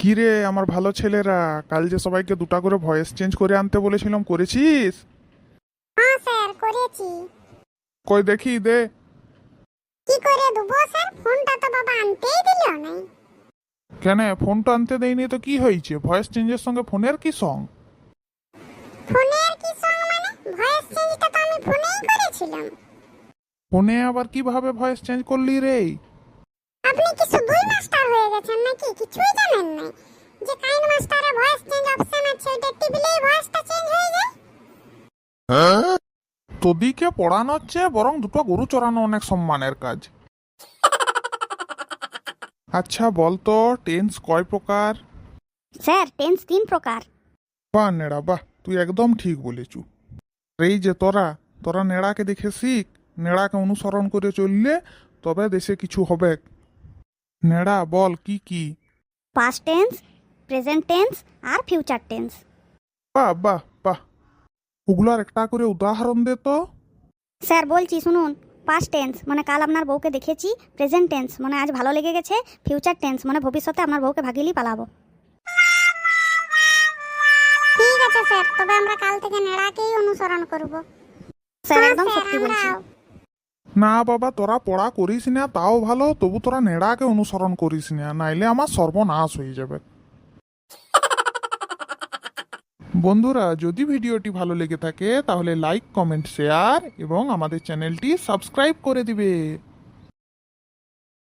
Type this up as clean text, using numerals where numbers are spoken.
কি রে আমার ভালো ছেলেরা, কাল যে সবাইকে দুটা করে ভয়েস চেঞ্জ করে আনতে বলেছিলাম, করেছিস? হ্যাঁ স্যার, করেছি। কই দেখি দে। কি করে দেবো স্যার? ফোনটা তো বাবা আনতেই দিল নাই। কেন ফোনটা আনতে দেয়নি তো কি হয়েছে? ভয়েস চেঞ্জের সঙ্গে ফোনের কি সং? ফোনের কি সঙ্গ মানে? ভয়েস চেঞ্জটা তো আমি ফোনেই করেছিলাম। ফোনে আবার কিভাবে ভয়েস চেঞ্জ করলি রে? আপনি কি শুধুই মাস্টার হয়ে গেছেন নাকি? কিছুই জানেন না যে কাইন মাস্টারে ভয়েস চেঞ্জ অপশন আছে, ওটা টিপলেই ভয়েসটা চেঞ্জ হয়ে যায়। তোদিকে পড়ানো হচ্ছে বরং দুটো গরু চড়ানো অনেক সম্মানের কাজ। আচ্ছা বলতো, টেন্স কয় প্রকার? স্যার, টেন্স 3 প্রকার। বাহ নেড়া বাহ, তুই একদম ঠিক বলেছু। এই যে তোরা তোরা নেড়াকে দেখে শিখ, নেড়াকে অনুসরণ করে চললে তবে দেশে কিছু হবে। নেড়া বল কি কি? পাস্ট টেন্স, প্রেজেন্ট টেন্স আর ফিউচার টেন্স। বাহ বাহ বাহ, ওগুলার একটা করে উদাহরণ দে তো। স্যার বলছি শুনুন। পাস্ট টেন্স মানে কাল আপনার বউকে দেখেছি, প্রেজেন্ট টেন্স মানে আজ ভালো লেগে গেছে, ফিউচার টেন্স মানে ভবিষ্যতে আপনার বউকে ভাগিলেই পালাবো। ঠিক আছে স্যার, তবে আমরা কাল থেকে নেড়াকেই অনুসরণ করব। স্যার একদম সত্যি বলছি। না বাবা, তোরা পড়া করিস না তাও ভালো, তবু তোরা নেড়াকে অনুসরণ করিস না, নাইলে আমার সর্বনাশ হয়ে যাবে। বন্ধুরা, যদি ভিডিওটি ভালো লেগে থাকে তাহলে লাইক কমেন্ট শেয়ার এবং আমাদের চ্যানেলটি সাবস্ক্রাইব করে দিবে।